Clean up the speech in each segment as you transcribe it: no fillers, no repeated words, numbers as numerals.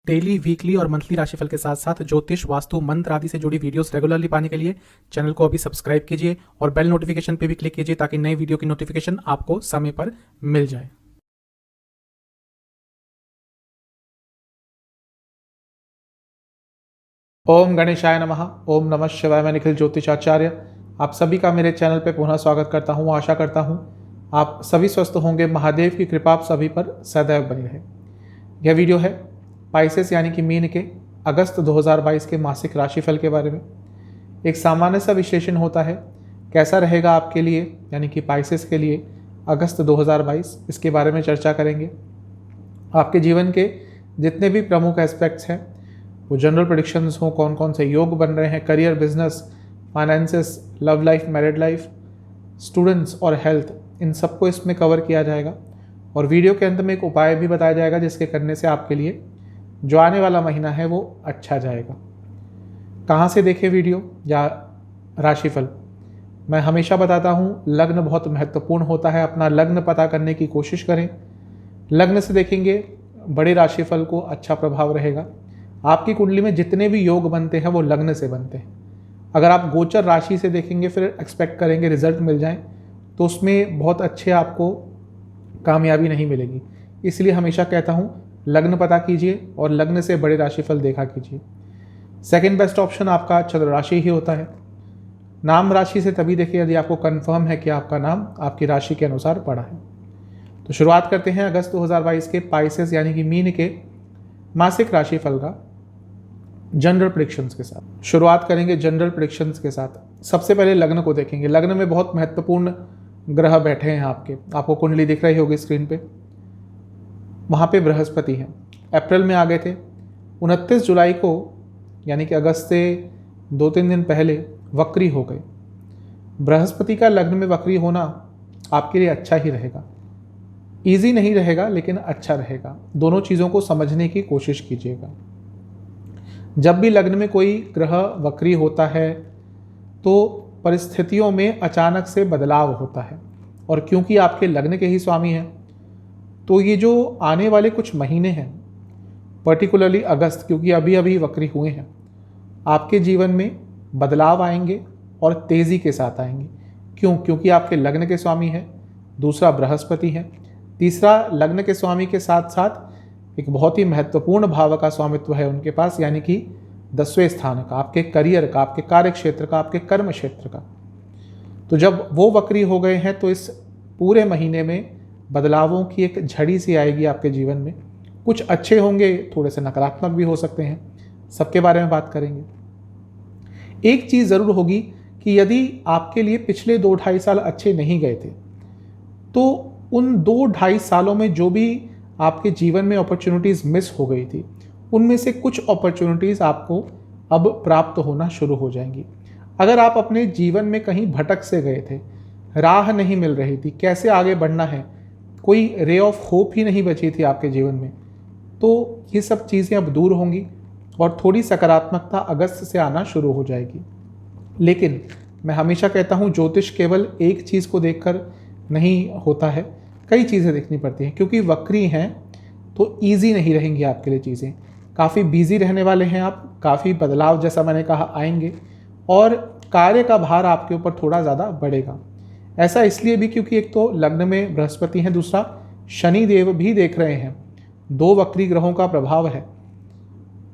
Daily, weekly और monthly राशिफल के साथ साथ ज्योतिष, वास्तु, मंत्र आदि से जुड़ी वीडियोस रेगुलरली पाने के लिए चैनल को अभी सब्सक्राइब कीजिए और बेल नोटिफिकेशन पे भी क्लिक कीजिए ताकि नई वीडियो की नोटिफिकेशन आपको समय पर मिल जाए। ओम गणेशाय नमः। ओम नमः शिवाय। मैं निखिल ज्योतिषाचार्य आप सभी का मेरे चैनल पे पुनः स्वागत करता हूँ। आशा करता हूँ आप सभी स्वस्थ होंगे। महादेव की कृपा आप सभी पर सदैव बनी रहे। यह वीडियो है पाइसेस यानी कि मीन के अगस्त 2022 के मासिक राशिफल के बारे में। एक सामान्य सा विश्लेषण होता है कैसा रहेगा आपके लिए यानी कि पाइसेस के लिए अगस्त 2022, इसके बारे में चर्चा करेंगे। आपके जीवन के जितने भी प्रमुख एस्पेक्ट्स हैं वो जनरल प्रेडिक्शंस हों, कौन कौन से योग बन रहे हैं, career, business, finances, love life, married life, students और हेल्थ, इन सबको इसमें कवर किया जाएगा। और वीडियो के अंत में एक उपाय भी बताया जाएगा जिसके करने से आपके लिए जो आने वाला महीना है वो अच्छा जाएगा। कहाँ से देखें वीडियो या राशिफल? मैं हमेशा बताता हूँ लग्न बहुत महत्वपूर्ण होता है। अपना लग्न पता करने की कोशिश करें। लग्न से देखेंगे बड़े राशिफल को अच्छा प्रभाव रहेगा। आपकी कुंडली में जितने भी योग बनते हैं वो लग्न से बनते हैं। अगर आप गोचर राशि से देखेंगे फिर एक्सपेक्ट करेंगे रिजल्ट मिल जाए तो उसमें बहुत अच्छे आपको कामयाबी नहीं मिलेगी। इसलिए हमेशा कहता हूँ लग्न पता कीजिए और लग्न से बड़े राशिफल देखा कीजिए। सेकंड बेस्ट ऑप्शन आपका चंद्र राशि ही होता है। नाम राशि से तभी देखिए यदि आपको कंफर्म है कि आपका नाम आपकी राशि के अनुसार पड़ा है। तो शुरुआत करते हैं अगस्त 2022 के पाइसेस यानी कि मीन के मासिक राशिफल का जनरल प्रेडिक्शंस के साथ। शुरुआत करेंगे जनरल प्रेडिक्शंस के साथ। सबसे पहले लग्न को देखेंगे। लग्न में बहुत महत्वपूर्ण ग्रह बैठे हैं आपको कुंडली दिख रही होगी स्क्रीन पे। वहाँ पे बृहस्पति हैं। अप्रैल में आ गए थे। 29 जुलाई को यानी कि अगस्त से 2-3 दिन पहले वक्री हो गए। बृहस्पति का लग्न में वक्री होना आपके लिए अच्छा ही रहेगा। ईजी नहीं रहेगा लेकिन अच्छा रहेगा। दोनों चीज़ों को समझने की कोशिश कीजिएगा। जब भी लग्न में कोई ग्रह वक्री होता है तो परिस्थितियों में अचानक से बदलाव होता है। और क्योंकि आपके लग्न के ही स्वामी हैं तो ये जो आने वाले कुछ महीने हैं, पर्टिकुलरली अगस्त, क्योंकि अभी अभी वक्री हुए हैं, आपके जीवन में बदलाव आएंगे और तेज़ी के साथ आएंगे। क्योंकि आपके लग्न के स्वामी हैं, दूसरा बृहस्पति है, तीसरा लग्न के स्वामी के साथ साथ एक बहुत ही महत्वपूर्ण भाव का स्वामित्व है उनके पास यानी कि 10वें स्थान का, आपके करियर का, आपके कार्य क्षेत्र का, आपके कर्म क्षेत्र का। तो जब वो वक्री हो गए हैं तो इस पूरे महीने में बदलावों की एक झड़ी सी आएगी आपके जीवन में। कुछ अच्छे होंगे, थोड़े से नकारात्मक भी हो सकते हैं। सबके बारे में बात करेंगे। एक चीज़ ज़रूर होगी कि यदि आपके लिए पिछले 2-2.5 साल अच्छे नहीं गए थे तो उन 2-2.5 सालों में जो भी आपके जीवन में अपॉर्चुनिटीज़ मिस हो गई थी उनमें से कुछ अपॉर्चुनिटीज़ आपको अब प्राप्त होना शुरू हो जाएंगी। अगर आप अपने जीवन में कहीं भटक से गए थे, राह नहीं मिल रही थी, कैसे आगे बढ़ना है, कोई रे ऑफ होप ही नहीं बची थी आपके जीवन में, तो ये सब चीज़ें अब दूर होंगी और थोड़ी सकारात्मकता अगस्त से आना शुरू हो जाएगी। लेकिन मैं हमेशा कहता हूँ ज्योतिष केवल एक चीज़ को देखकर नहीं होता है, कई चीज़ें देखनी पड़ती हैं। क्योंकि वक्री हैं तो ईजी नहीं रहेंगी आपके लिए चीज़ें। काफ़ी बिजी रहने वाले हैं आप, काफ़ी बदलाव जैसा मैंने कहा आएंगे और कार्य का भार आपके ऊपर थोड़ा ज़्यादा बढ़ेगा। ऐसा इसलिए भी क्योंकि एक तो लग्न में बृहस्पति हैं, दूसरा शनि देव भी देख रहे हैं। 2 वक्री ग्रहों का प्रभाव है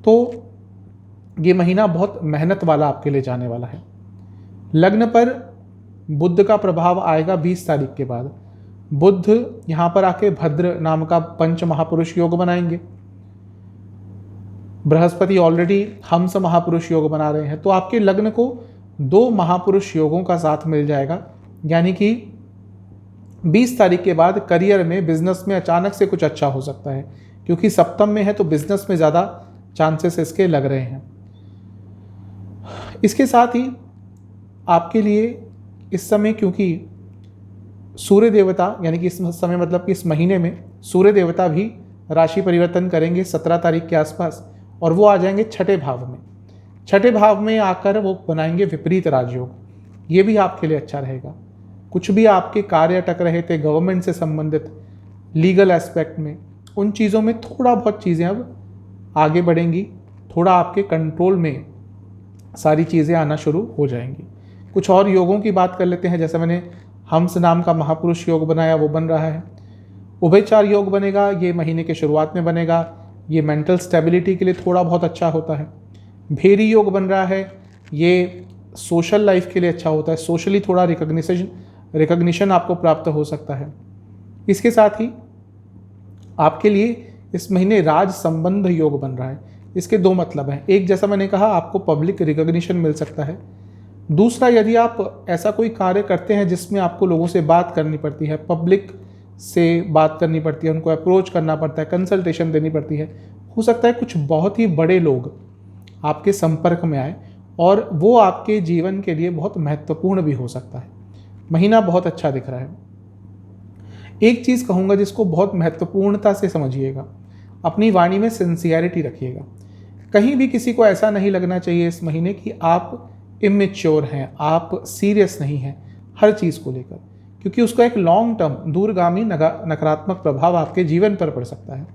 तो ये महीना बहुत मेहनत वाला आपके लिए जाने वाला है। लग्न पर बुध का प्रभाव आएगा 20 तारीख के बाद। बुध यहाँ पर आके भद्र नाम का पंच महापुरुष योग बनाएंगे। बृहस्पति ऑलरेडी हंस महापुरुष योग बना रहे हैं तो आपके लग्न को 2 महापुरुष योगों का साथ मिल जाएगा। यानी कि 20 तारीख के बाद करियर में, बिजनेस में अचानक से कुछ अच्छा हो सकता है। क्योंकि सप्तम में है तो बिजनेस में ज़्यादा चांसेस इसके लग रहे हैं। इसके साथ ही आपके लिए इस समय, क्योंकि सूर्य देवता यानी कि इस समय मतलब कि इस महीने में सूर्य देवता भी राशि परिवर्तन करेंगे 17 तारीख के आसपास और वो आ जाएंगे 6ठे भाव में। 6ठे भाव में आकर वो बनाएंगे विपरीत राजयोग। ये भी आपके लिए अच्छा रहेगा। कुछ भी आपके कार्य अटक रहे थे गवर्नमेंट से संबंधित, लीगल एस्पेक्ट में, उन चीज़ों में थोड़ा बहुत चीज़ें अब आगे बढ़ेंगी, थोड़ा आपके कंट्रोल में सारी चीज़ें आना शुरू हो जाएंगी। कुछ और योगों की बात कर लेते हैं। जैसे मैंने हंस नाम का महापुरुष योग बनाया, वो बन रहा है। उभयचार योग बनेगा, ये महीने के शुरुआत में बनेगा। ये मेंटल स्टेबिलिटी के लिए थोड़ा बहुत अच्छा होता है। भेरी योग बन रहा है, ये सोशल लाइफ के लिए अच्छा होता है। सोशली थोड़ा रिकग्निशन आपको प्राप्त हो सकता है। इसके साथ ही आपके लिए इस महीने राज संबंध योग बन रहा है। इसके दो मतलब हैं। एक, जैसा मैंने कहा, आपको पब्लिक रिकग्निशन मिल सकता है। दूसरा, यदि आप ऐसा कोई कार्य करते हैं जिसमें आपको लोगों से बात करनी पड़ती है, पब्लिक से बात करनी पड़ती है, उनको अप्रोच करना पड़ता है, कंसल्टेशन देनी पड़ती है, हो सकता है कुछ बहुत ही बड़े लोग आपके संपर्क में आए और वो आपके जीवन के लिए बहुत महत्वपूर्ण भी हो सकता है। महीना बहुत अच्छा दिख रहा है। एक चीज़ कहूँगा जिसको बहुत महत्वपूर्णता से समझिएगा, अपनी वाणी में सिंसियरिटी रखिएगा। कहीं भी किसी को ऐसा नहीं लगना चाहिए इस महीने कि आप इमेच्योर हैं, आप सीरियस नहीं हैं हर चीज़ को लेकर, क्योंकि उसका एक लॉन्ग टर्म दूरगामी नकारात्मक प्रभाव आपके जीवन पर पड़ सकता है।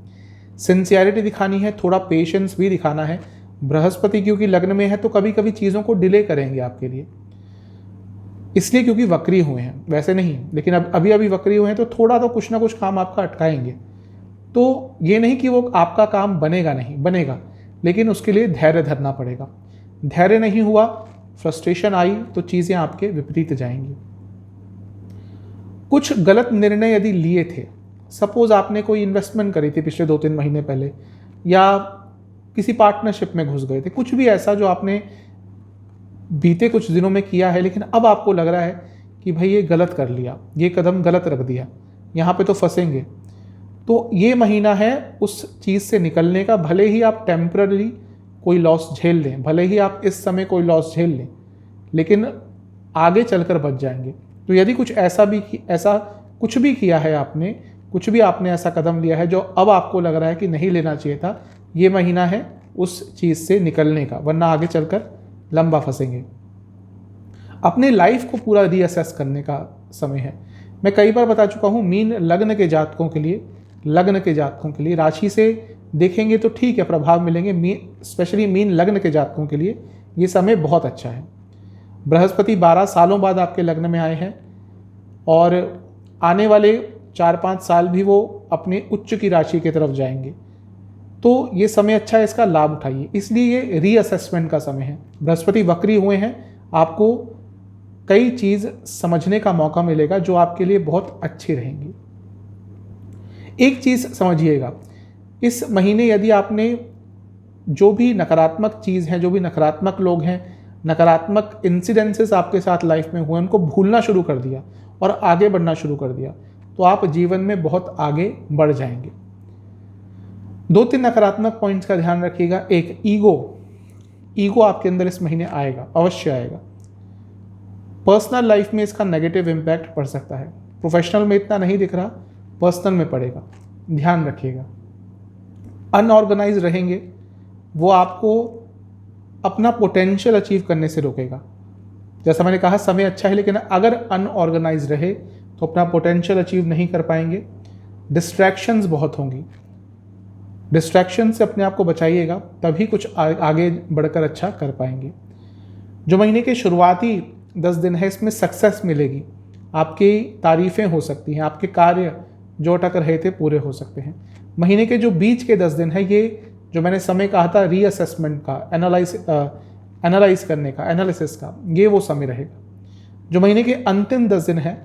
सिंसियरिटी दिखानी है, थोड़ा पेशेंस भी दिखाना है। बृहस्पति क्योंकि लग्न में है तो कभी कभी चीज़ों को डिले करेंगे आपके लिए, इसलिए क्योंकि वक्री हुए हैं, वैसे नहीं, लेकिन अब अभी वक्री हुए हैं तो थोड़ा तो कुछ ना कुछ काम आपका अटकाएंगे। तो ये नहीं कि वो आपका काम बनेगा, नहीं बनेगा, लेकिन उसके लिए धैर्य धरना पड़ेगा। धैर्य नहीं हुआ, फ्रस्ट्रेशन आई तो चीज़ें आपके विपरीत जाएंगी। कुछ गलत निर्णय यदि लिए थे, सपोज आपने कोई इन्वेस्टमेंट करी थी पिछले 2-3 महीने पहले, या किसी पार्टनरशिप में घुस गए थे, कुछ भी ऐसा जो आपने बीते कुछ दिनों में किया है, लेकिन अब आपको लग रहा है कि भाई ये गलत कर लिया, ये कदम गलत रख दिया, यहाँ पे तो फंसेंगे, तो ये महीना है उस चीज़ से निकलने का। भले ही आप टेम्पररी कोई लॉस झेल लें, भले ही आप इस समय कोई लॉस झेल लें, लेकिन आगे चलकर बच जाएंगे। तो यदि कुछ ऐसा कुछ भी किया है आपने, कुछ भी आपने ऐसा कदम लिया है जो अब आपको लग रहा है कि नहीं लेना चाहिए था, ये महीना है उस चीज़ से निकलने का, वरना आगे चलकर लंबा फंसेंगे। अपने लाइफ को पूरा रीअसेस करने का समय है। मैं कई बार बता चुका हूँ, मीन लग्न के जातकों के लिए राशि से देखेंगे तो ठीक है, प्रभाव मिलेंगे। स्पेशली मीन लग्न के जातकों के लिए ये समय बहुत अच्छा है। बृहस्पति 12 सालों बाद आपके लग्न में आए हैं और आने वाले 4-5 साल भी वो अपने उच्च की राशि की तरफ जाएंगे। तो ये समय अच्छा है, इसका लाभ उठाइए। इसलिए ये रीअसेसमेंट का समय है। बृहस्पति वक्री हुए हैं, आपको कई चीज़ समझने का मौका मिलेगा जो आपके लिए बहुत अच्छी रहेंगी। एक चीज़ समझिएगा, इस महीने यदि आपने जो भी नकारात्मक चीज़ है, जो भी नकारात्मक लोग हैं, नकारात्मक इंसिडेंसेस आपके साथ लाइफ में हुए, उनको भूलना शुरू कर दिया और आगे बढ़ना शुरू कर दिया, तो आप जीवन में बहुत आगे बढ़ जाएंगे। 2-3 नकारात्मक पॉइंट्स का ध्यान रखिएगा। एक, ईगो आपके अंदर इस महीने आएगा, अवश्य आएगा। पर्सनल लाइफ में इसका नेगेटिव इम्पैक्ट पड़ सकता है। प्रोफेशनल में इतना नहीं दिख रहा, पर्सनल में पड़ेगा, ध्यान रखिएगा। अनऑर्गेनाइज रहेंगे, वो आपको अपना पोटेंशियल अचीव करने से रोकेगा। जैसा मैंने कहा, समय अच्छा है, लेकिन अगर अनऑर्गेनाइज रहे तो अपना पोटेंशियल अचीव नहीं कर पाएंगे। डिस्ट्रैक्शंस बहुत होंगी, डिस्ट्रैक्शन से अपने आप को बचाइएगा, तभी कुछ आगे बढ़कर अच्छा कर पाएंगे। जो महीने के शुरुआती 10 दिन है, इसमें सक्सेस मिलेगी, आपकी तारीफ़ें हो सकती हैं, आपके कार्य जो अटक रहे थे पूरे हो सकते हैं। महीने के जो बीच के 10 दिन है, ये जो मैंने समय कहा था रीअसेसमेंट का, एनालाइज करने का, एनालिसिस का, ये वो समय रहेगा। जो महीने के अंतिम 10 दिन है,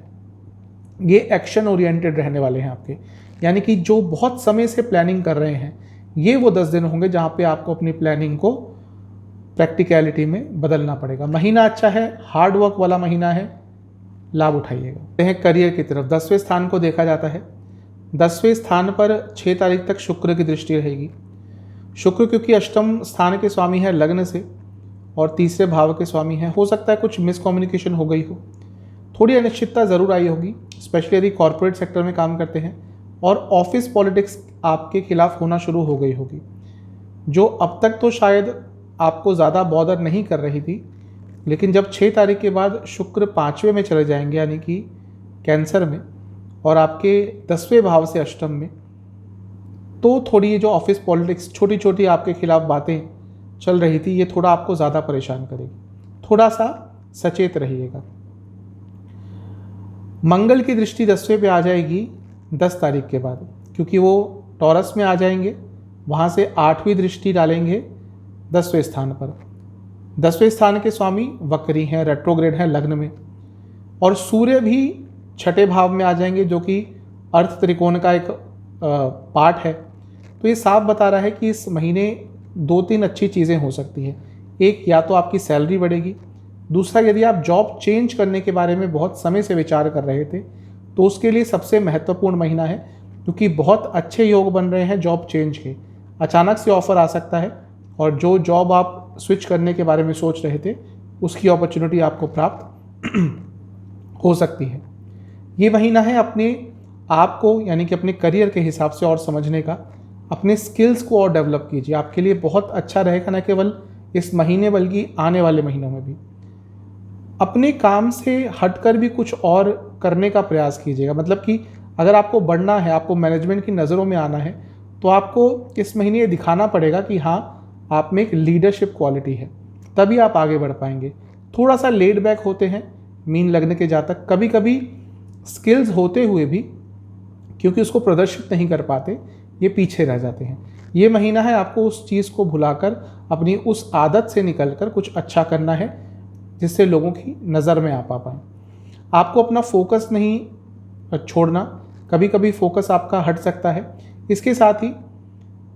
ये एक्शन ओरिएंटेड रहने वाले हैं आपके, यानी कि जो बहुत समय से प्लानिंग कर रहे हैं, ये वो 10 दिन होंगे जहाँ पे आपको अपनी प्लानिंग को प्रैक्टिकलिटी में बदलना पड़ेगा। महीना अच्छा है, हार्ड वर्क वाला महीना है, लाभ उठाइएगा। करियर की तरफ 10वें स्थान को देखा जाता है। 10वें स्थान पर 6 तारीख तक शुक्र की दृष्टि रहेगी। शुक्र क्योंकि अष्टम स्थान के स्वामी है लग्न से और तीसरे भाव के स्वामी हैं, हो सकता है कुछ मिसकम्युनिकेशन हो गई हो, थोड़ी अनिश्चितता ज़रूर आई होगी, स्पेशली यदि कॉर्पोरेट सेक्टर में काम करते हैं, और ऑफिस पॉलिटिक्स आपके खिलाफ होना शुरू हो गई होगी, जो अब तक तो शायद आपको ज़्यादा बॉदर नहीं कर रही थी, लेकिन जब 6 तारीख के बाद शुक्र 5वें में चले जाएंगे, यानी कि कैंसर में, और आपके 10वें भाव से अष्टम में, तो थोड़ी ये जो ऑफिस पॉलिटिक्स छोटी छोटी आपके खिलाफ बातें चल रही थी, ये थोड़ा आपको ज़्यादा परेशान करेगी। थोड़ा सा सचेत रहिएगा। मंगल की दृष्टि 10वें पे आ जाएगी 10 तारीख के बाद, क्योंकि वो टॉरस में आ जाएंगे, वहाँ से 8वीं दृष्टि डालेंगे 10वें स्थान पर। 10वें स्थान के स्वामी वक्री हैं, रेट्रोग्रेड हैं लग्न में, और सूर्य भी 6ठे भाव में आ जाएंगे, जो कि अर्थ त्रिकोण का एक पार्ट है। तो ये साफ बता रहा है कि इस महीने 2-3 अच्छी चीज़ें हो सकती हैं। एक, या तो आपकी सैलरी बढ़ेगी। दूसरा, यदि आप जॉब चेंज करने के बारे में बहुत समय से विचार कर रहे थे तो उसके लिए सबसे महत्वपूर्ण महीना है, क्योंकि बहुत अच्छे योग बन रहे हैं जॉब चेंज के। अचानक से ऑफ़र आ सकता है, और जो जॉब आप स्विच करने के बारे में सोच रहे थे उसकी अपॉर्चुनिटी आपको प्राप्त हो सकती है। ये महीना है अपने आप को, यानी कि अपने करियर के हिसाब से और समझने का। अपने स्किल्स को और डेवलप कीजिए, आपके लिए बहुत अच्छा रहेगा, न केवल इस महीने बल्कि आने वाले महीनों में भी। अपने काम से हटकर भी कुछ और करने का प्रयास कीजिएगा। मतलब कि अगर आपको बढ़ना है, आपको मैनेजमेंट की नज़रों में आना है, तो आपको इस महीने ये दिखाना पड़ेगा कि हाँ, आप में एक लीडरशिप क्वालिटी है, तभी आप आगे बढ़ पाएंगे। थोड़ा सा लेड बैक होते हैं मीन लग्न के जातक, कभी कभी स्किल्स होते हुए भी क्योंकि उसको प्रदर्शित नहीं कर पाते, ये पीछे रह जाते हैं। ये महीना है आपको उस चीज़ को भुलाकर अपनी उस आदत से निकलकर कुछ अच्छा करना है, जिससे लोगों की नज़र में आप आ पाएँ। आपको अपना फोकस नहीं छोड़ना, कभी कभी फोकस आपका हट सकता है। इसके साथ ही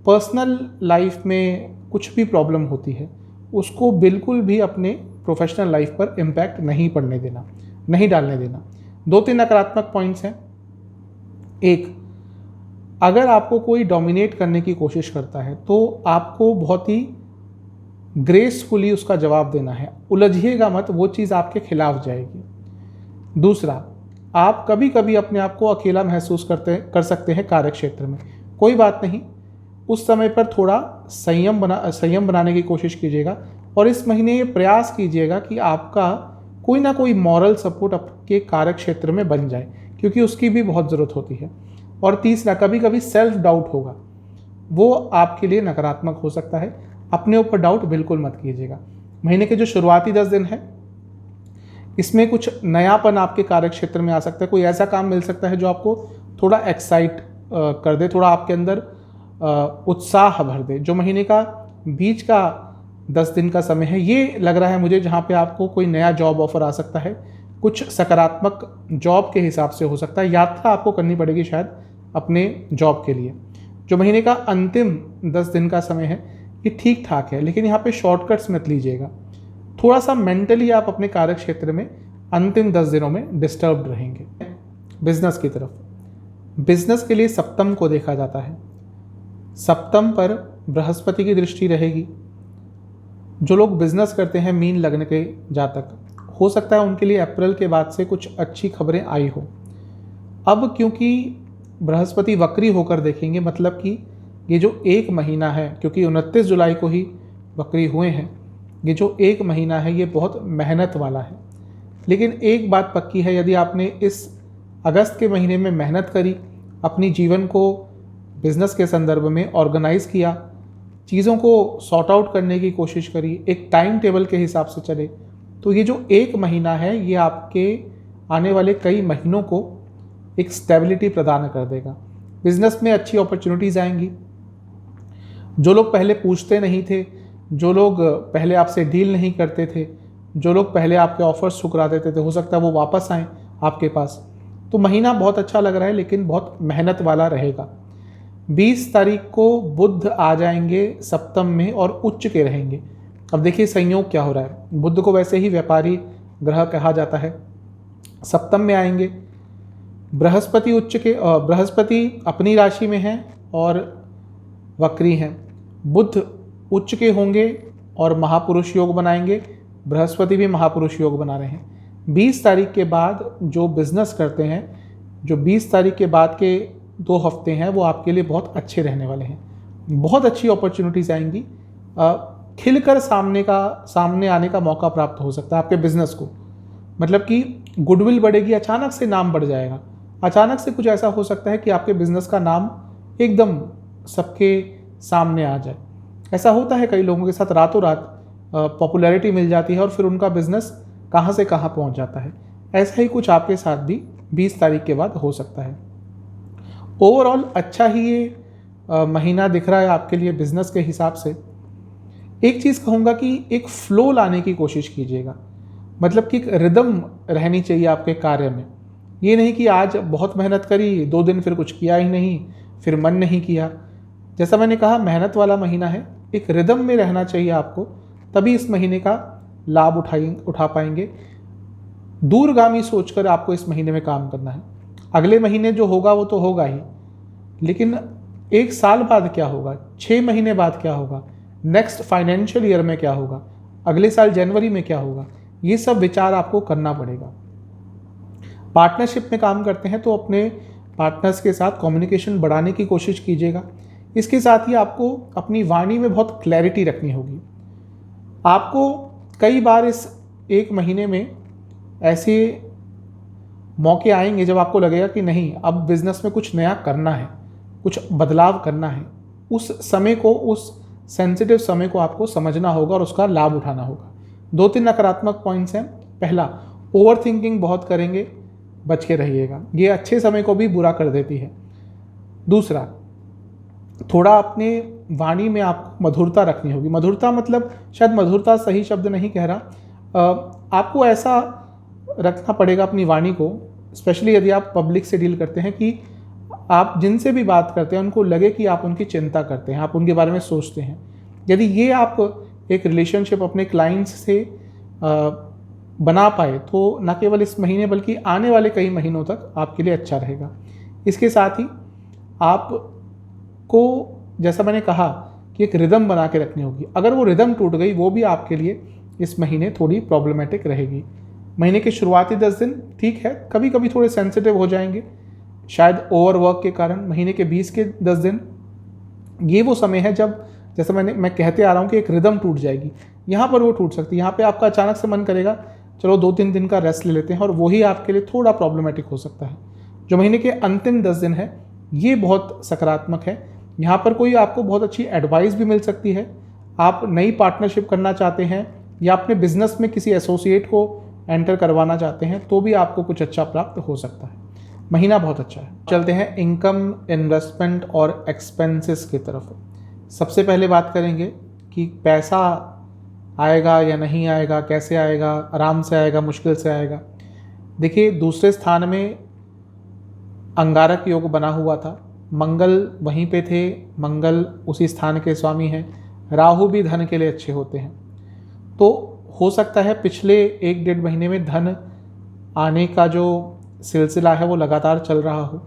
पर्सनल लाइफ में कुछ भी प्रॉब्लम होती है, उसको बिल्कुल भी अपने प्रोफेशनल लाइफ पर इम्पैक्ट नहीं पड़ने देना, नहीं डालने देना। 2-3 नकारात्मक पॉइंट्स हैं। एक, अगर आपको कोई डोमिनेट करने की कोशिश करता है तो आपको बहुत ही ग्रेसफुली उसका जवाब देना है, उलझिएगा मत, वो चीज़ आपके खिलाफ जाएगी। दूसरा, आप कभी कभी अपने आप को अकेला महसूस कर सकते हैं कार्य क्षेत्र में। कोई बात नहीं, उस समय पर थोड़ा संयम बनाने की कोशिश कीजिएगा, और इस महीने ये प्रयास कीजिएगा कि आपका कोई ना कोई मॉरल सपोर्ट आपके कार्य क्षेत्र में बन जाए, क्योंकि उसकी भी बहुत ज़रूरत होती है। और तीसरा, कभी कभी सेल्फ डाउट होगा, वो आपके लिए नकारात्मक हो सकता है। अपने ऊपर डाउट बिल्कुल मत कीजिएगा। महीने के जो शुरुआती 10 दिन हैं, इसमें कुछ नयापन आपके कार्य क्षेत्र में आ सकता है। कोई ऐसा काम मिल सकता है जो आपको थोड़ा एक्साइट कर दे, थोड़ा आपके अंदर उत्साह भर दे। जो महीने का बीच का 10 दिन का समय है, ये लग रहा है मुझे, जहाँ पे आपको कोई नया जॉब ऑफर आ सकता है, कुछ सकारात्मक जॉब के हिसाब से हो सकता है। यात्रा आपको करनी पड़ेगी शायद अपने जॉब के लिए। जो महीने का अंतिम 10 दिन का समय है, ये ठीक ठाक है, लेकिन यहाँ पे शॉर्टकट्स मत लीजिएगा। थोड़ा सा मेंटली आप अपने कार्य क्षेत्र में अंतिम 10 दिनों में डिस्टर्ब रहेंगे। बिजनेस की तरफ, बिजनेस के लिए सप्तम को देखा जाता है। सप्तम पर बृहस्पति की दृष्टि रहेगी। जो लोग बिजनेस करते हैं मीन लग्न के जातक, हो सकता है उनके लिए अप्रैल के बाद से कुछ अच्छी खबरें आई हो। अब क्योंकि बृहस्पति वक्री होकर देखेंगे, मतलब कि ये जो एक महीना है, क्योंकि 29 जुलाई को ही वक्री हुए हैं, ये जो एक महीना है ये बहुत मेहनत वाला है। लेकिन एक बात पक्की है, यदि आपने इस अगस्त के महीने में मेहनत करी, अपनी जीवन को बिजनेस के संदर्भ में ऑर्गेनाइज किया, चीज़ों को सॉर्ट आउट करने की कोशिश करी, एक टाइम टेबल के हिसाब से चले, तो ये जो एक महीना है ये आपके आने वाले कई महीनों को एक स्टेबिलिटी प्रदान कर देगा। बिजनेस में अच्छी अपॉर्चुनिटीज़ आएंगी। जो लोग पहले पूछते नहीं थे, जो लोग पहले आपसे डील नहीं करते थे, जो लोग पहले आपके ऑफर्स ठुकरा देते थे, हो सकता है वो वापस आएँ आपके पास। तो महीना बहुत अच्छा लग रहा है, लेकिन बहुत मेहनत वाला रहेगा। 20 तारीख को बुध आ जाएंगे सप्तम में और उच्च के रहेंगे। अब देखिए संयोग क्या हो रहा है। बुध को वैसे ही व्यापारी ग्रह कहा जाता है, सप्तम में आएंगे। बृहस्पति बृहस्पति अपनी राशि में हैं और वक्री हैं। बुध उच्च के होंगे और महापुरुष योग बनाएंगे। बृहस्पति भी महापुरुष योग बना रहे हैं। 20 तारीख के बाद जो बिजनेस करते हैं, जो 20 तारीख के बाद के 2 हफ्ते हैं, वो आपके लिए बहुत अच्छे रहने वाले हैं। बहुत अच्छी अपॉर्चुनिटीज़ आएंगी। खिलकर सामने आने का मौका प्राप्त हो सकता है आपके बिजनेस को। मतलब कि गुडविल बढ़ेगी, अचानक से नाम बढ़ जाएगा। अचानक से कुछ ऐसा हो सकता है कि आपके बिजनेस का नाम एकदम सबके सामने आ जाए। ऐसा होता है कई लोगों के साथ, रातों रात पॉपुलैरिटी मिल जाती है और फिर उनका बिजनेस कहाँ से कहाँ पहुँच जाता है। ऐसा ही कुछ आपके साथ भी 20 तारीख के बाद हो सकता है। ओवरऑल अच्छा ही ये महीना दिख रहा है आपके लिए बिजनेस के हिसाब से। एक चीज़ कहूँगा कि एक फ्लो लाने की कोशिश कीजिएगा, मतलब कि एक रिदम रहनी चाहिए आपके कार्य में। ये नहीं कि आज बहुत मेहनत करी, 2 दिन फिर कुछ किया ही नहीं, फिर मन नहीं किया। जैसा मैंने कहा, मेहनत वाला महीना है, एक रिदम में रहना चाहिए आपको, तभी इस महीने का लाभ उठा पाएंगे। दूरगामी सोचकर आपको इस महीने में काम करना है। अगले महीने जो होगा वो तो होगा ही, लेकिन 1 साल बाद क्या होगा, 6 महीने बाद क्या होगा, नेक्स्ट फाइनेंशियल ईयर में क्या होगा, अगले साल जनवरी में क्या होगा, ये सब विचार आपको करना पड़ेगा। पार्टनरशिप में काम करते हैं तो अपने पार्टनर्स के साथ कम्युनिकेशन बढ़ाने की कोशिश कीजिएगा। इसके साथ ही आपको अपनी वाणी में बहुत क्लैरिटी रखनी होगी। आपको कई बार इस 1 महीने में ऐसे मौके आएंगे जब आपको लगेगा कि नहीं, अब बिजनेस में कुछ नया करना है, कुछ बदलाव करना है। उस समय को, उस सेंसिटिव समय को आपको समझना होगा और उसका लाभ उठाना होगा। 2-3 नकारात्मक पॉइंट्स हैं। पहला, ओवर थिंकिंग बहुत करेंगे, बच के रहिएगा, ये अच्छे समय को भी बुरा कर देती है। दूसरा, थोड़ा अपने वाणी में आपको मधुरता रखनी होगी। मधुरता मतलब, शायद मधुरता सही शब्द नहीं कह रहा, आपको ऐसा रखना पड़ेगा अपनी वाणी को, स्पेशली यदि आप पब्लिक से डील करते हैं, कि आप जिनसे भी बात करते हैं उनको लगे कि आप उनकी चिंता करते हैं, आप उनके बारे में सोचते हैं। यदि ये आप एक रिलेशनशिप अपने क्लाइंट्स से बना पाए तो न केवल इस महीने बल्कि आने वाले कई महीनों तक आपके लिए अच्छा रहेगा। इसके साथ ही आपको, जैसा मैंने कहा, कि एक रिदम बना के रखनी होगी। अगर वो रिदम टूट गई, वो भी आपके लिए इस महीने थोड़ी प्रॉब्लमेटिक रहेगी। महीने के शुरुआती 10 दिन ठीक है, कभी कभी थोड़े सेंसिटिव हो जाएंगे, शायद ओवरवर्क के कारण। महीने के 20 के 10 दिन ये वो समय है जब, जैसा मैं कहते आ रहा हूँ, कि एक रिदम टूट जाएगी। यहाँ पर वो टूट सकती है। यहाँ पे आपका अचानक से मन करेगा चलो 2-3 दिन का रेस्ट ले लेते हैं, और वही आपके लिए थोड़ा प्रॉब्लमेटिक हो सकता है। जो महीने के अंतिम 10 दिन है, ये बहुत सकारात्मक है। यहाँ पर कोई आपको बहुत अच्छी एडवाइस भी मिल सकती है। आप नई पार्टनरशिप करना चाहते हैं या अपने बिजनेस में किसी एसोसिएट को एंटर करवाना चाहते हैं तो भी आपको कुछ अच्छा प्राप्त हो सकता है। महीना बहुत अच्छा है। चलते हैं इनकम, इन्वेस्टमेंट और एक्सपेंसेस की तरफ। सबसे पहले बात करेंगे कि पैसा आएगा या नहीं आएगा, कैसे आएगा, आराम से आएगा, मुश्किल से आएगा। देखिए, दूसरे स्थान में अंगारक योग बना हुआ था, मंगल वहीं पे थे, मंगल उसी स्थान के स्वामी हैं। राहु भी धन के लिए अच्छे होते हैं, तो हो सकता है पिछले 1-1.5 महीने में धन आने का जो सिलसिला है वो लगातार चल रहा हो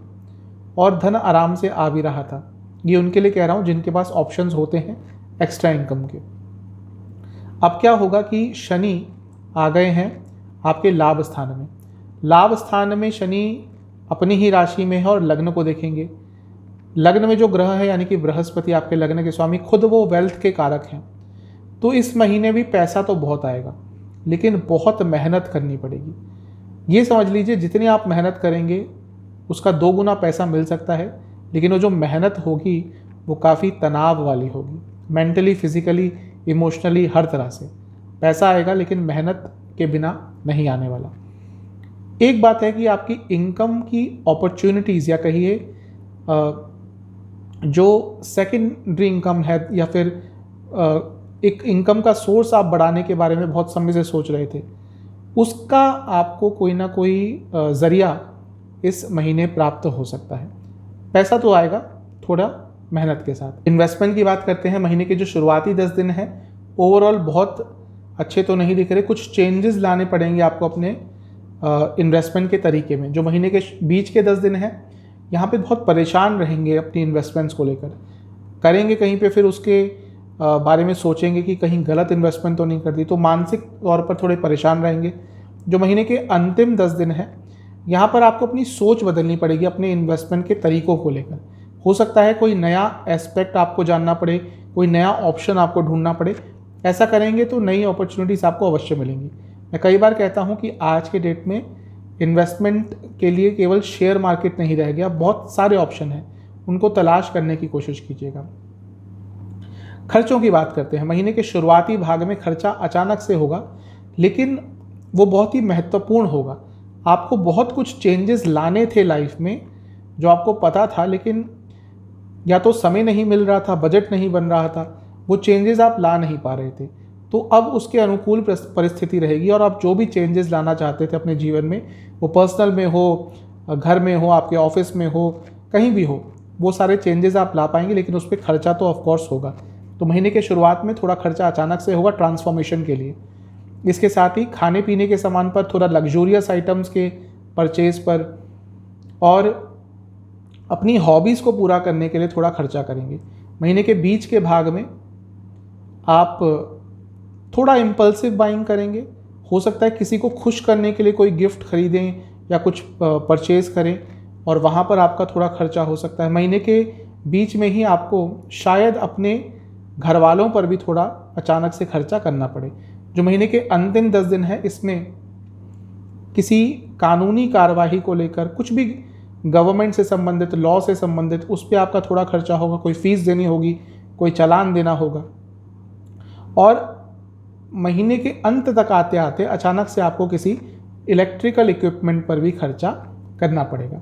और धन आराम से आ भी रहा था। ये उनके लिए कह रहा हूँ जिनके पास ऑप्शंस होते हैं एक्स्ट्रा इनकम के। अब क्या होगा कि शनि आ गए हैं आपके लाभ स्थान में। लाभ स्थान में शनि अपनी ही राशि में है और लग्न को देखेंगे। लग्न में जो ग्रह है यानी कि बृहस्पति, आपके लग्न के स्वामी, खुद वो वेल्थ के कारक हैं। तो इस महीने भी पैसा तो बहुत आएगा, लेकिन बहुत मेहनत करनी पड़ेगी। ये समझ लीजिए, जितनी आप मेहनत करेंगे उसका 2 गुना पैसा मिल सकता है, लेकिन वो जो मेहनत होगी वो काफ़ी तनाव वाली होगी, मेंटली, फिजिकली, इमोशनली, हर तरह से। पैसा आएगा लेकिन मेहनत के बिना नहीं आने वाला। एक बात है कि आपकी इनकम की अपॉर्चुनिटीज़, या कहिए जो सेकेंडरी इनकम है या फिर एक इनकम का सोर्स आप बढ़ाने के बारे में बहुत समय से सोच रहे थे, उसका आपको कोई ना कोई ज़रिया इस महीने प्राप्त हो सकता है। पैसा तो आएगा, थोड़ा मेहनत के साथ। इन्वेस्टमेंट की बात करते हैं। महीने के जो शुरुआती 10 दिन हैं ओवरऑल बहुत अच्छे तो नहीं दिख रहे, कुछ चेंजेस लाने पड़ेंगे आपको अपने इन्वेस्टमेंट के तरीके में। जो महीने के बीच के 10 दिन हैं, यहाँ पे बहुत परेशान रहेंगे अपनी इन्वेस्टमेंट्स को लेकर। करेंगे कहीं पे, फिर उसके बारे में सोचेंगे कि कहीं गलत इन्वेस्टमेंट तो नहीं कर दी, तो मानसिक तौर पर थोड़े परेशान रहेंगे। जो महीने के अंतिम 10 दिन हैं, यहाँ पर आपको अपनी सोच बदलनी पड़ेगी अपने इन्वेस्टमेंट के तरीकों को लेकर। हो सकता है कोई नया एस्पेक्ट आपको जानना पड़े, कोई नया ऑप्शन आपको ढूंढना पड़े। ऐसा करेंगे तो नई अपॉर्चुनिटीज़ आपको अवश्य मिलेंगी। मैं कई बार कहता हूँ कि आज के डेट में इन्वेस्टमेंट के लिए केवल शेयर मार्केट नहीं रह गया, बहुत सारे ऑप्शन हैं। उनको तलाश करने की कोशिश कीजिएगा। खर्चों की बात करते हैं। महीने के शुरुआती भाग में खर्चा अचानक से होगा, लेकिन वो बहुत ही महत्वपूर्ण होगा। आपको बहुत कुछ चेंजेस लाने थे लाइफ में जो आपको पता था, लेकिन या तो समय नहीं मिल रहा था, बजट नहीं बन रहा था, वो चेंजेस आप ला नहीं पा रहे थे। तो अब उसके अनुकूल परिस्थिति रहेगी और आप जो भी चेंजेस लाना चाहते थे अपने जीवन में, वो पर्सनल में हो, घर में हो, आपके ऑफिस में हो, कहीं भी हो, वो सारे चेंजेस आप ला पाएंगे, लेकिन उस पर खर्चा तो ऑफकोर्स होगा। तो महीने के शुरुआत में थोड़ा खर्चा अचानक से होगा ट्रांसफॉर्मेशन के लिए। इसके साथ ही खाने पीने के सामान पर, थोड़ा लग्जूरियस आइटम्स के परचेज पर और अपनी हॉबीज़ को पूरा करने के लिए थोड़ा खर्चा करेंगे। महीने के बीच के भाग में आप थोड़ा इम्पल्सिव बाइंग करेंगे। हो सकता है किसी को खुश करने के लिए कोई गिफ्ट खरीदें या कुछ परचेज़ करें और वहाँ पर आपका थोड़ा खर्चा हो सकता है। महीने के बीच में ही आपको शायद अपने घर वालों पर भी थोड़ा अचानक से खर्चा करना पड़े। जो महीने के अंतिम 10 दिन है, इसमें किसी कानूनी कार्यवाही को लेकर, कुछ भी गवर्नमेंट से संबंधित, लॉ से संबंधित, उस पर आपका थोड़ा खर्चा होगा। कोई फीस देनी होगी, कोई चालान देना होगा। और महीने के अंत तक आते आते अचानक से आपको किसी इलेक्ट्रिकल इक्विपमेंट पर भी खर्चा करना पड़ेगा।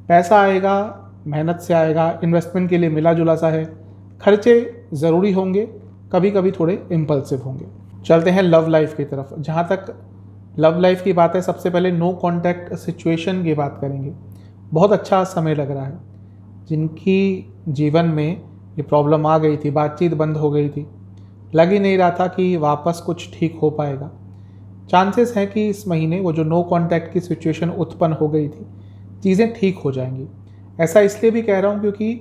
पैसा आएगा, मेहनत से आएगा, इन्वेस्टमेंट के लिए मिला जुला सा है, खर्चे ज़रूरी होंगे, कभी कभी थोड़े इम्पल्सिव होंगे। चलते हैं लव लाइफ की तरफ। जहाँ तक लव लाइफ की बात है, सबसे पहले नो कॉन्टैक्ट सिचुएशन की बात करेंगे। बहुत अच्छा समय लग रहा है। जिनकी जीवन में ये प्रॉब्लम आ गई थी, बातचीत बंद हो गई थी, लग ही नहीं रहा था कि वापस कुछ ठीक हो पाएगा, चांसेस हैं कि इस महीने वो जो नो कॉन्टैक्ट की सिचुएशन उत्पन्न हो गई थी, चीज़ें ठीक हो जाएंगी। ऐसा इसलिए भी कह रहा हूँ क्योंकि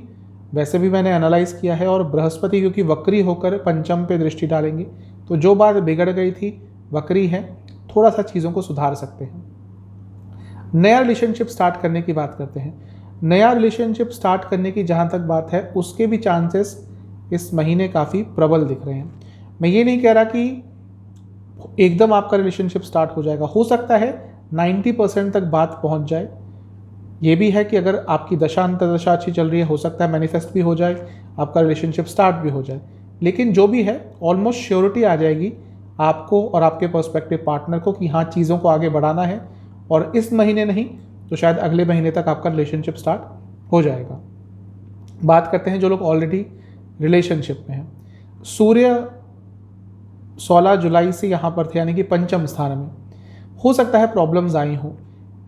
वैसे भी मैंने एनालाइज़ किया है और बृहस्पति क्योंकि वक्री होकर पंचम पे दृष्टि डालेंगे, तो जो बात बिगड़ गई थी, वक्री है, थोड़ा सा चीज़ों को सुधार सकते हैं। नया रिलेशनशिप स्टार्ट करने की बात करते हैं। नया रिलेशनशिप स्टार्ट करने की जहाँ तक बात है, उसके भी चांसेस इस महीने काफ़ी प्रबल दिख रहे हैं। मैं ये नहीं कह रहा कि एकदम आपका रिलेशनशिप स्टार्ट हो जाएगा। हो सकता है 90% तक बात पहुँच जाए। ये भी है कि अगर आपकी दशा अंतर्दशा अच्छी चल रही है, हो सकता है मैनिफेस्ट भी हो जाए, आपका रिलेशनशिप स्टार्ट भी हो जाए। लेकिन जो भी है, ऑलमोस्ट श्योरिटी आ जाएगी आपको और आपके पर्सपेक्टिव पार्टनर को कि हाँ, चीज़ों को आगे बढ़ाना है और इस महीने नहीं तो शायद अगले महीने तक आपका रिलेशनशिप स्टार्ट हो जाएगा। बात करते हैं जो लोग ऑलरेडी रिलेशनशिप में हैं। सूर्य 16 जुलाई से यहाँ पर थे, यानी कि पंचम स्थान में। हो सकता है प्रॉब्लम्स आई हों,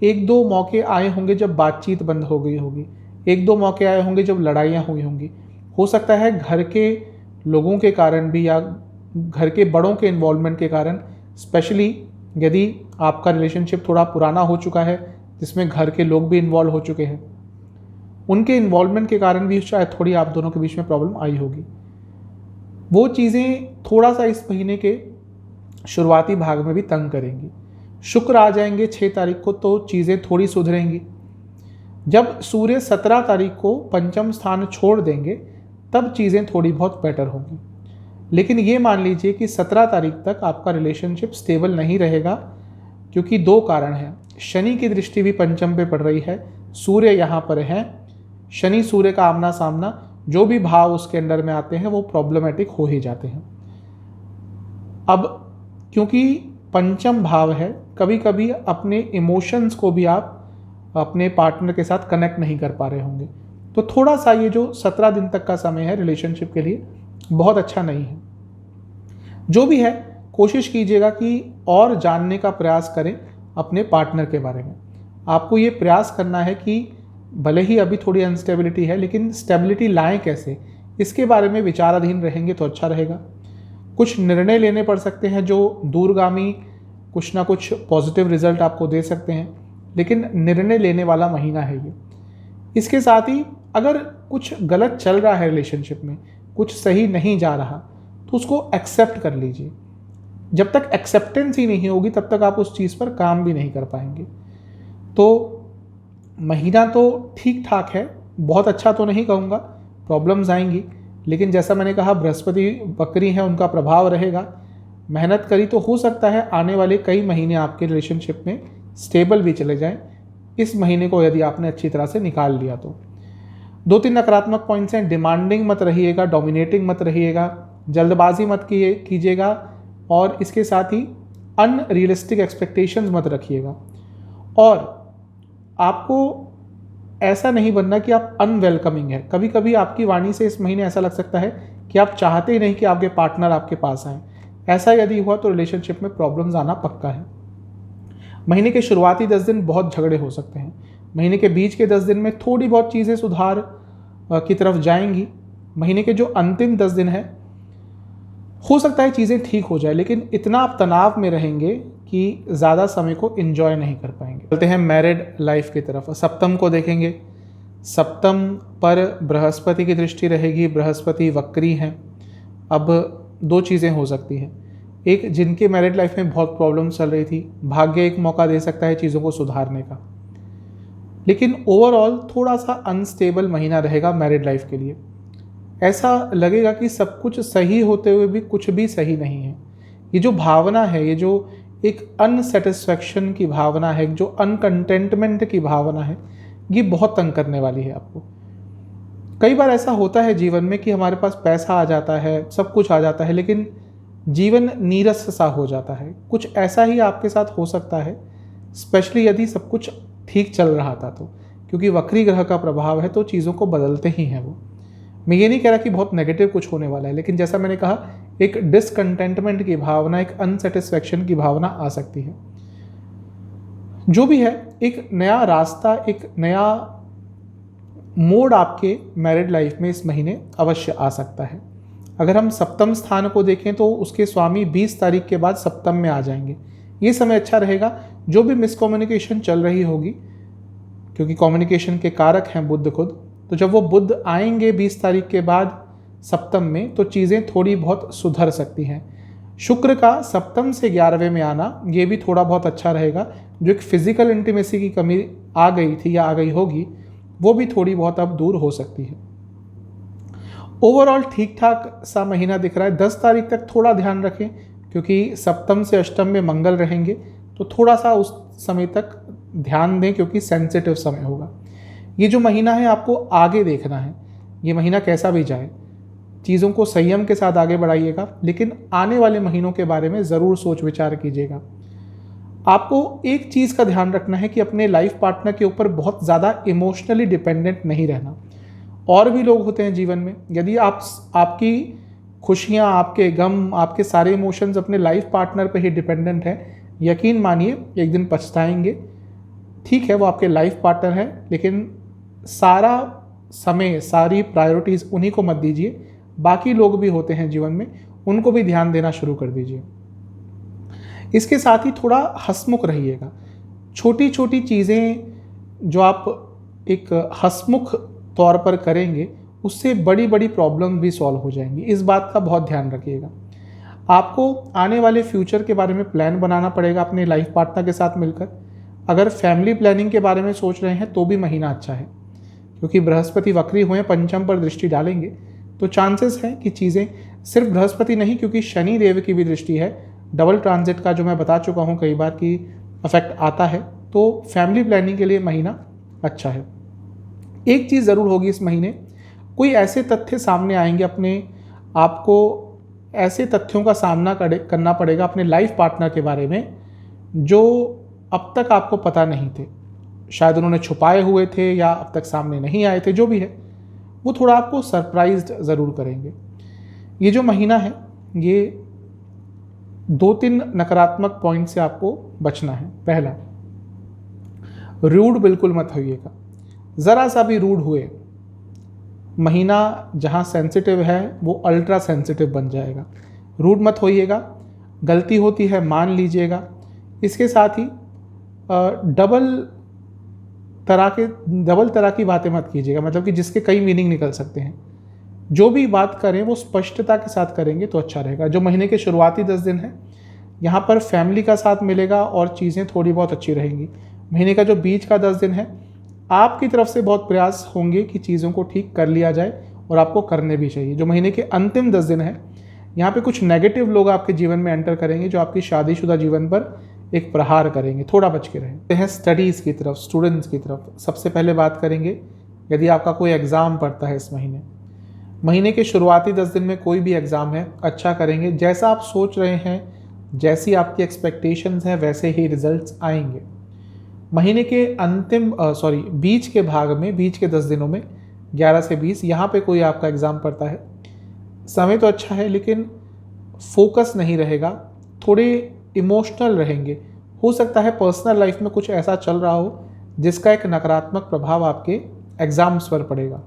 एक दो मौके आए होंगे जब बातचीत बंद हो गई होगी, एक दो मौके आए होंगे जब लड़ाइयाँ हुई होंगी। हो सकता है घर के लोगों के कारण भी या घर के बड़ों के इन्वॉल्वमेंट के कारण, स्पेशली यदि आपका रिलेशनशिप थोड़ा पुराना हो चुका है जिसमें घर के लोग भी इन्वॉल्व हो चुके हैं, उनके इन्वॉल्वमेंट के कारण भी शायद थोड़ी आप दोनों के बीच में प्रॉब्लम आई होगी। वो चीज़ें थोड़ा सा इस महीने के शुरुआती भाग में भी तंग करेंगी। शुक्र आ जाएंगे 6 तारीख को तो चीज़ें थोड़ी सुधरेंगी। जब सूर्य 17 तारीख को पंचम स्थान छोड़ देंगे तब चीज़ें थोड़ी बहुत बेटर होंगी। लेकिन ये मान लीजिए कि 17 तारीख तक आपका रिलेशनशिप स्टेबल नहीं रहेगा, क्योंकि 2 कारण हैं। शनि की दृष्टि भी पंचम पे पड़ रही है, सूर्य यहाँ पर है, शनि सूर्य का आमना सामना, जो भी भाव उसके अंडर में आते हैं वो प्रॉब्लमेटिक हो ही जाते हैं। अब क्योंकि पंचम भाव है, कभी कभी अपने इमोशंस को भी आप अपने पार्टनर के साथ कनेक्ट नहीं कर पा रहे होंगे, तो थोड़ा सा ये जो 17 दिन तक का समय है रिलेशनशिप के लिए बहुत अच्छा नहीं है। जो भी है, कोशिश कीजिएगा कि और जानने का प्रयास करें अपने पार्टनर के बारे में। आपको ये प्रयास करना है कि भले ही अभी थोड़ी अनस्टेबिलिटी है, लेकिन स्टेबिलिटी लाएं कैसे, इसके बारे में विचाराधीन रहेंगे तो अच्छा रहेगा। कुछ निर्णय लेने पड़ सकते हैं जो दूरगामी कुछ ना कुछ पॉजिटिव रिजल्ट आपको दे सकते हैं, लेकिन निर्णय लेने वाला महीना है ये। इसके साथ ही अगर कुछ गलत चल रहा है रिलेशनशिप में, कुछ सही नहीं जा रहा, तो उसको एक्सेप्ट कर लीजिए। जब तक एक्सेप्टेंस ही नहीं होगी तब तक आप उस चीज़ पर काम भी नहीं कर पाएंगे। तो महीना तो ठीक ठाक है, बहुत अच्छा तो नहीं कहूँगा, प्रॉब्लम्स आएंगी, लेकिन जैसा मैंने कहा बृहस्पति वक्री हैं, उनका प्रभाव रहेगा। मेहनत करी तो हो सकता है आने वाले कई महीने आपके रिलेशनशिप में स्टेबल भी चले जाएं, इस महीने को यदि आपने अच्छी तरह से निकाल लिया तो। 2-3 नकारात्मक पॉइंट्स हैं, डिमांडिंग मत रहिएगा, डोमिनेटिंग मत रहिएगा, जल्दबाजी मत कीजिएगा और इसके साथ ही अनरियलिस्टिक एक्सपेक्टेशंस मत रखिएगा। और आपको ऐसा नहीं बनना कि आप अनवेलकमिंग है। कभी कभी आपकी वाणी से इस महीने ऐसा लग सकता है कि आप चाहते ही नहीं कि आपके पार्टनर आपके पास आए। ऐसा यदि हुआ तो रिलेशनशिप में प्रॉब्लम्स आना पक्का है। महीने के शुरुआती 10 दिन बहुत झगड़े हो सकते हैं। महीने के बीच के 10 दिन में थोड़ी बहुत चीज़ें सुधार की तरफ जाएंगी। महीने के जो अंतिम 10 दिन हैं हो सकता है चीज़ें ठीक हो जाए, लेकिन इतना आप तनाव में रहेंगे कि ज़्यादा समय को एंजॉय नहीं कर पाएंगे। चलते हैं मैरिड लाइफ की तरफ। सप्तम को देखेंगे। सप्तम पर बृहस्पति की दृष्टि रहेगी। बृहस्पति वक्री हैं। अब 2 चीज़ें हो सकती हैं। एक, जिनके मैरिड लाइफ में बहुत प्रॉब्लम चल रही थी, भाग्य एक मौका दे सकता है चीज़ों को सुधारने का, लेकिन ओवरऑल थोड़ा सा अनस्टेबल महीना रहेगा मैरिड लाइफ के लिए। ऐसा लगेगा कि सब कुछ सही होते हुए भी कुछ भी सही नहीं है। ये जो भावना है, ये जो एक अनसेटिस्फैक्शन की भावना है, जो अनकंटेंटमेंट की भावना है, ये बहुत तंग करने वाली है आपको। कई बार ऐसा होता है जीवन में कि हमारे पास पैसा आ जाता है, सब कुछ आ जाता है, लेकिन जीवन नीरस सा हो जाता है। कुछ ऐसा ही आपके साथ हो सकता है, स्पेशली यदि सब कुछ ठीक चल रहा था तो, क्योंकि वक्री ग्रह का प्रभाव है तो चीज़ों को बदलते ही हैं वो। मैं ये नहीं कह रहा कि बहुत नेगेटिव कुछ होने वाला है, लेकिन जैसा मैंने कहा, एक डिसकंटेंटमेंट की भावना, एक अनसेटिस्फैक्शन की भावना आ सकती है। जो भी है, एक नया रास्ता, एक नया मोड आपके मैरिड लाइफ में इस महीने अवश्य आ सकता है। अगर हम सप्तम स्थान को देखें तो उसके स्वामी 20 तारीख के बाद सप्तम में आ जाएंगे। ये समय अच्छा रहेगा। जो भी मिसकम्युनिकेशन चल रही होगी, क्योंकि कम्युनिकेशन के कारक हैं बुध खुद, तो जब वो बुध आएंगे 20 तारीख के बाद सप्तम में, तो चीज़ें थोड़ी बहुत सुधर सकती हैं। शुक्र का सप्तम से 11वें में आना, ये भी थोड़ा बहुत अच्छा रहेगा। जो एक फिजिकल इंटीमेसी की कमी आ गई थी या आ गई होगी, वो भी थोड़ी बहुत अब दूर हो सकती है। ओवरऑल ठीक ठाक सा महीना दिख रहा है। 10 तारीख तक थोड़ा ध्यान रखें, क्योंकि सप्तम से अष्टम में मंगल रहेंगे, तो थोड़ा सा उस समय तक ध्यान दें, क्योंकि सेंसिटिव समय होगा। ये जो महीना है आपको आगे देखना है। ये महीना कैसा भी जाए, चीज़ों को संयम के साथ आगे बढ़ाइएगा, लेकिन आने वाले महीनों के बारे में ज़रूर सोच विचार कीजिएगा। आपको एक चीज़ का ध्यान रखना है कि अपने लाइफ पार्टनर के ऊपर बहुत ज़्यादा इमोशनली डिपेंडेंट नहीं रहना। और भी लोग होते हैं जीवन में, यदि आपकी खुशियाँ, आपके गम, आपके सारे इमोशंस अपने लाइफ पार्टनर पे ही डिपेंडेंट हैं, यकीन मानिए एक दिन पछताएंगे। ठीक है, वो आपके लाइफ पार्टनर है, लेकिन सारा समय, सारी प्रायोरिटीज़ उन्हीं को मत दीजिए। बाकी लोग भी होते हैं जीवन में, उनको भी ध्यान देना शुरू कर दीजिए। इसके साथ ही थोड़ा हंसमुख रहिएगा। छोटी छोटी चीज़ें जो आप एक हंसमुख तौर पर करेंगे, उससे बड़ी बड़ी प्रॉब्लम भी सॉल्व हो जाएंगी। इस बात का बहुत ध्यान रखिएगा। आपको आने वाले फ्यूचर के बारे में प्लान बनाना पड़ेगा अपने लाइफ पार्टनर के साथ मिलकर। अगर फैमिली प्लानिंग के बारे में सोच रहे हैं तो भी महीना अच्छा है, क्योंकि बृहस्पति वक्री हुए पंचम पर दृष्टि डालेंगे, तो चांसेस हैं कि चीज़ें, सिर्फ बृहस्पति नहीं, क्योंकि शनि देव की भी दृष्टि है, डबल ट्रांजिट का जो मैं बता चुका हूँ कई बार कि अफेक्ट आता है, तो फैमिली प्लानिंग के लिए महीना अच्छा है। एक चीज़ ज़रूर होगी इस महीने, कोई ऐसे तथ्य सामने आएंगे, आपको ऐसे तथ्यों का सामना करना पड़ेगा अपने लाइफ पार्टनर के बारे में जो अब तक आपको पता नहीं थे। शायद उन्होंने छुपाए हुए थे या अब तक सामने नहीं आए थे। जो भी है, वो थोड़ा आपको सरप्राइज्ड ज़रूर करेंगे। ये जो महीना है, ये 2-3 नकारात्मक पॉइंट से आपको बचना है। पहला, रूड बिल्कुल मत होइएगा। ज़रा सा भी रूड हुए, महीना जहाँ सेंसिटिव है वो अल्ट्रा सेंसिटिव बन जाएगा। रूड मत होइएगा। गलती होती है मान लीजिएगा। इसके साथ ही डबल तरह की बातें मत कीजिएगा, मतलब कि जिसके कई मीनिंग निकल सकते हैं। जो भी बात करें वो स्पष्टता के साथ करेंगे तो अच्छा रहेगा। जो महीने के शुरुआती 10 दिन हैं, यहाँ पर फैमिली का साथ मिलेगा और चीज़ें थोड़ी बहुत अच्छी रहेंगी। महीने का जो बीच का 10 दिन है, आपकी तरफ से बहुत प्रयास होंगे कि चीज़ों को ठीक कर लिया जाए, और आपको करने भी चाहिए। जो महीने के अंतिम 10 दिन हैं, यहाँ पे कुछ नेगेटिव लोग आपके जीवन में एंटर करेंगे, जो आपकी शादीशुदा जीवन पर एक प्रहार करेंगे। थोड़ा बच के रहें। हैं स्टडीज़ की तरफ, स्टूडेंट्स की तरफ। सबसे पहले बात करेंगे यदि आपका कोई एग्ज़ाम पड़ता है इस महीने के शुरुआती 10 दिन में कोई भी एग्ज़ाम है, अच्छा करेंगे। जैसा आप सोच रहे हैं, जैसी आपकी एक्सपेक्टेशंस हैं, वैसे ही रिजल्ट्स आएंगे। महीने के बीच के भाग में, बीच के 10 दिनों में 11 से 20 यहाँ पे कोई आपका एग्ज़ाम पड़ता है, समय तो अच्छा है लेकिन फोकस नहीं रहेगा, थोड़े इमोशनल रहेंगे। हो सकता है पर्सनल लाइफ में कुछ ऐसा चल रहा हो जिसका एक नकारात्मक प्रभाव आपके एग्ज़ाम्स पर पड़ेगा।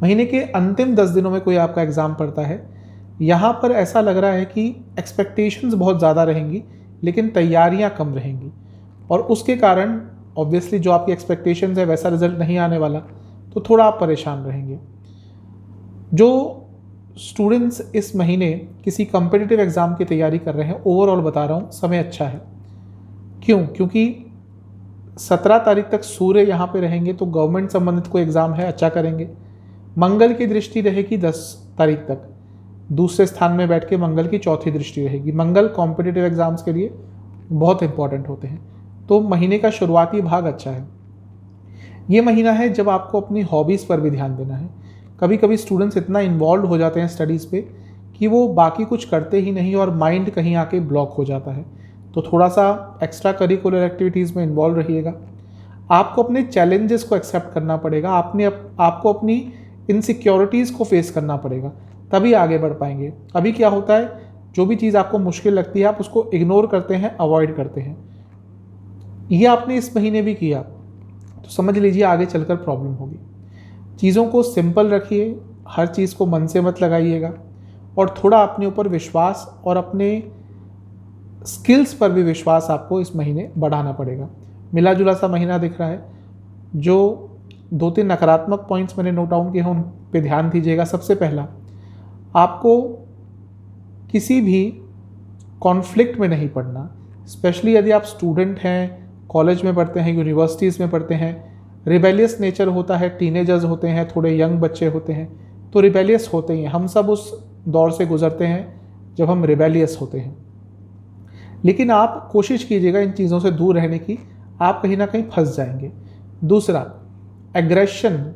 महीने के अंतिम 10 दिनों में कोई आपका एग्ज़ाम पड़ता है, यहाँ पर ऐसा लग रहा है कि एक्सपेक्टेशंस बहुत ज़्यादा रहेंगी लेकिन तैयारियाँ कम रहेंगी, और उसके कारण ऑब्वियसली जो आपकी एक्सपेक्टेशंस है वैसा रिजल्ट नहीं आने वाला, तो थोड़ा आप परेशान रहेंगे। जो स्टूडेंट्स इस महीने किसी कम्पिटिटिव एग्ज़ाम की तैयारी कर रहे हैं, ओवरऑल बता रहा हूँ, समय अच्छा है। क्यों? क्योंकि 17 तारीख तक सूर्य यहाँ पे रहेंगे, तो गवर्नमेंट संबंधित कोई एग्ज़ाम है, अच्छा करेंगे। मंगल की दृष्टि रहेगी 10 तारीख तक, दूसरे स्थान में बैठ के मंगल की चौथी दृष्टि रहेगी। मंगल कॉम्पिटिटिव एग्ज़ाम्स के लिए बहुत इंपॉर्टेंट होते हैं, तो महीने का शुरुआती भाग अच्छा है। ये महीना है जब आपको अपनी हॉबीज़ पर भी ध्यान देना है। कभी कभी स्टूडेंट्स इतना इन्वॉल्व हो जाते हैं स्टडीज़ पे कि वो बाकी कुछ करते ही नहीं और माइंड कहीं आके ब्लॉक हो जाता है, तो थोड़ा सा एक्स्ट्रा करिकुलर एक्टिविटीज़ में इन्वॉल्व रहिएगा। आपको अपने चैलेंजेस को एक्सेप्ट करना पड़ेगा, आपको अपनी इनसिक्योरिटीज़ को फेस करना पड़ेगा, तभी आगे बढ़ पाएंगे। अभी क्या होता है, जो भी चीज़ आपको मुश्किल लगती है आप उसको इग्नोर करते हैं, अवॉइड करते हैं। ये आपने इस महीने भी किया तो समझ लीजिए आगे चलकर प्रॉब्लम होगी। चीज़ों को सिंपल रखिए, हर चीज़ को मन से मत लगाइएगा, और थोड़ा अपने ऊपर विश्वास और अपने स्किल्स पर भी विश्वास आपको इस महीने बढ़ाना पड़ेगा। मिला जुला सा महीना दिख रहा है। जो 2-3 नकारात्मक पॉइंट्स मैंने नोट डाउन किए हैं उन पे ध्यान दीजिएगा। सबसे पहला, आपको किसी भी कॉन्फ्लिक्ट में नहीं पड़ना, स्पेशली यदि आप स्टूडेंट हैं, कॉलेज में पढ़ते हैं, यूनिवर्सिटीज़ में पढ़ते हैं। रिबेलियस नेचर होता है, टीनेजर्स होते हैं, थोड़े यंग बच्चे होते हैं, तो रिबेलियस होते ही हैं। हम सब उस दौर से गुजरते हैं जब हम रिबेलियस होते हैं, लेकिन आप कोशिश कीजिएगा इन चीज़ों से दूर रहने की, आप कहीं ना कहीं फंस जाएंगे। दूसरा, एग्रेशन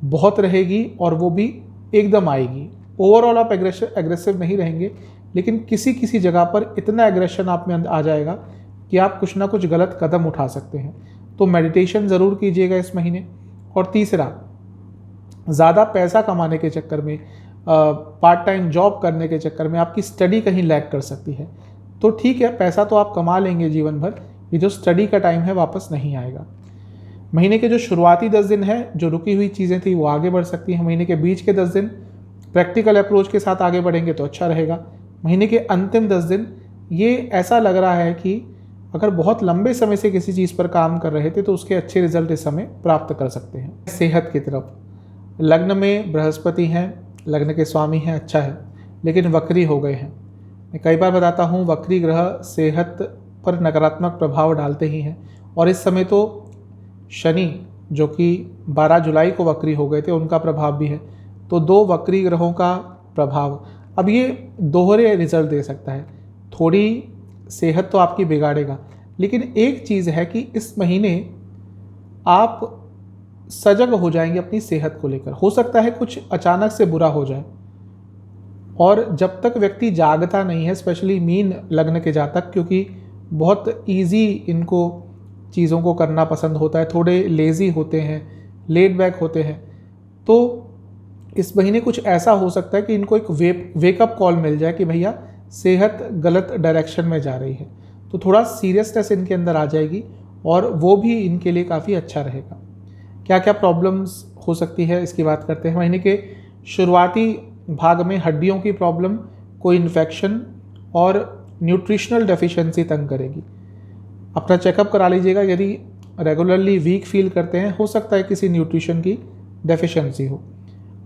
बहुत रहेगी और वो भी एकदम आएगी। ओवरऑल आप एग्रेसिव नहीं रहेंगे, लेकिन किसी किसी जगह पर इतना एग्रेशन आप में आ जाएगा कि आप कुछ ना कुछ गलत कदम उठा सकते हैं। तो मेडिटेशन ज़रूर कीजिएगा इस महीने। और तीसरा, ज़्यादा पैसा कमाने के चक्कर में, पार्ट टाइम जॉब करने के चक्कर में आपकी स्टडी कहीं लैग कर सकती है। तो ठीक है, पैसा तो आप कमा लेंगे जीवन भर, ये जो स्टडी का टाइम है वापस नहीं आएगा। महीने के जो शुरुआती 10 दिन है, जो रुकी हुई चीज़ें थी वो आगे बढ़ सकती हैं। महीने के बीच के 10 दिन प्रैक्टिकल अप्रोच के साथ आगे बढ़ेंगे तो अच्छा रहेगा। महीने के अंतिम 10 दिन ये ऐसा लग रहा है कि अगर बहुत लंबे समय से किसी चीज़ पर काम कर रहे थे तो उसके अच्छे रिजल्ट इस समय प्राप्त कर सकते हैं। सेहत की तरफ, लग्न में बृहस्पति हैं, लग्न के स्वामी हैं, अच्छा है, लेकिन वक्री हो गए हैं। मैं कई बार बताता हूँ, वक्री ग्रह सेहत पर नकारात्मक प्रभाव डालते ही हैं, और इस समय तो शनि जो कि 12 जुलाई को वक्री हो गए थे उनका प्रभाव भी है, तो 2 वक्री ग्रहों का प्रभाव अब ये दोहरे रिजल्ट दे सकता है। थोड़ी सेहत तो आपकी बिगाड़ेगा, लेकिन एक चीज़ है कि इस महीने आप सजग हो जाएंगे अपनी सेहत को लेकर। हो सकता है कुछ अचानक से बुरा हो जाए, और जब तक व्यक्ति जागता नहीं है, स्पेशली मीन लग्न के जातक, क्योंकि बहुत इजी इनको चीज़ों को करना पसंद होता है, थोड़े लेज़ी होते हैं, लेट बैक होते हैं, तो इस महीने कुछ ऐसा हो सकता है कि इनको एक वेकअप कॉल मिल जाए कि भैया सेहत गलत डायरेक्शन में जा रही है, तो थोड़ा सीरियसनेस इनके अंदर आ जाएगी और वो भी इनके लिए काफ़ी अच्छा रहेगा। क्या क्या प्रॉब्लम्स हो सकती है इसकी बात करते हैं। महीने के शुरुआती भाग में हड्डियों की प्रॉब्लम, कोई इन्फेक्शन और न्यूट्रिशनल डेफिशिएंसी तंग करेगी। अपना चेकअप करा लीजिएगा। यदि रेगुलरली वीक फील करते हैं, हो सकता है किसी न्यूट्रिशन की डेफिशिएंसी हो।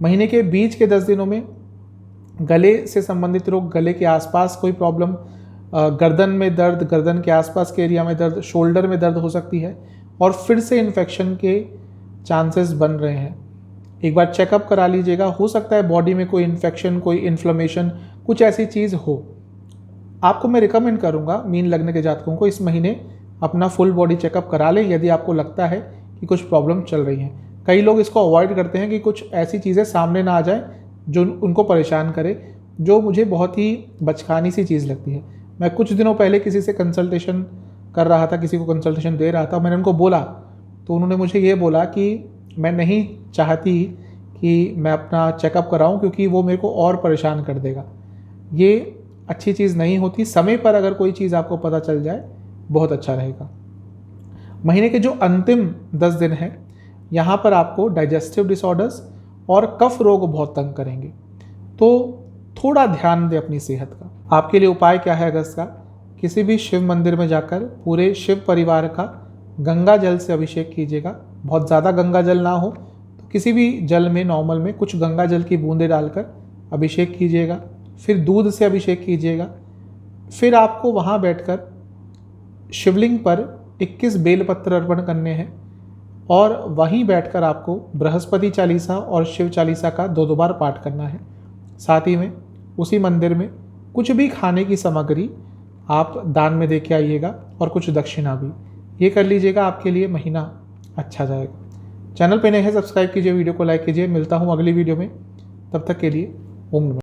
महीने के बीच के 10 दिनों में गले से संबंधित रोग, गले के आसपास कोई प्रॉब्लम, गर्दन में दर्द, गर्दन के आसपास के एरिया में दर्द, शोल्डर में दर्द हो सकती है, और फिर से इन्फेक्शन के चांसेस बन रहे हैं। एक बार चेकअप करा लीजिएगा, हो सकता है बॉडी में कोई इन्फेक्शन, कोई इन्फ्लेमेशन, कुछ ऐसी चीज़ हो। आपको मैं रिकमेंड करूंगा मीन लग्न के जातकों को इस महीने अपना फुल बॉडी चेकअप करा लें यदि आपको लगता है कि कुछ प्रॉब्लम चल रही है। कई लोग इसको अवॉइड करते हैं कि कुछ ऐसी चीज़ें सामने ना आ जाए जो उनको परेशान करे, जो मुझे बहुत ही बचकानी सी चीज़ लगती है। मैं कुछ दिनों पहले किसी से कंसल्टेशन कर रहा था, किसी को कंसल्टेशन दे रहा था, मैंने उनको बोला तो उन्होंने मुझे ये बोला कि मैं नहीं चाहती कि मैं अपना चेकअप कराऊं क्योंकि वो मेरे को और परेशान कर देगा। ये अच्छी चीज़ नहीं होती। समय पर अगर कोई चीज़ आपको पता चल जाए बहुत अच्छा रहेगा। महीने के जो अंतिम 10 दिन हैं यहाँ पर आपको डाइजेस्टिव डिसऑर्डर्स और कफ रोग बहुत तंग करेंगे, तो थोड़ा ध्यान दें अपनी सेहत का। आपके लिए उपाय क्या है अगस्त का? किसी भी शिव मंदिर में जाकर पूरे शिव परिवार का गंगा जल से अभिषेक कीजिएगा। बहुत ज़्यादा गंगा जल ना हो तो किसी भी जल में, नॉर्मल में कुछ गंगा जल की बूंदें डालकर अभिषेक कीजिएगा। फिर दूध से अभिषेक कीजिएगा। फिर आपको वहाँ बैठकर शिवलिंग पर 21 बेलपत्र अर्पण करने हैं और वहीं बैठकर आपको बृहस्पति चालीसा और शिव चालीसा का 2-2 बार पाठ करना है। साथ ही में उसी मंदिर में कुछ भी खाने की सामग्री आप दान में दे के आइएगा और कुछ दक्षिणा भी। ये कर लीजिएगा, आपके लिए महीना अच्छा जाएगा। चैनल पे नए हैं, सब्सक्राइब कीजिए, वीडियो को लाइक कीजिए। मिलता हूँ अगली वीडियो में, तब तक के लिए ओम नमः।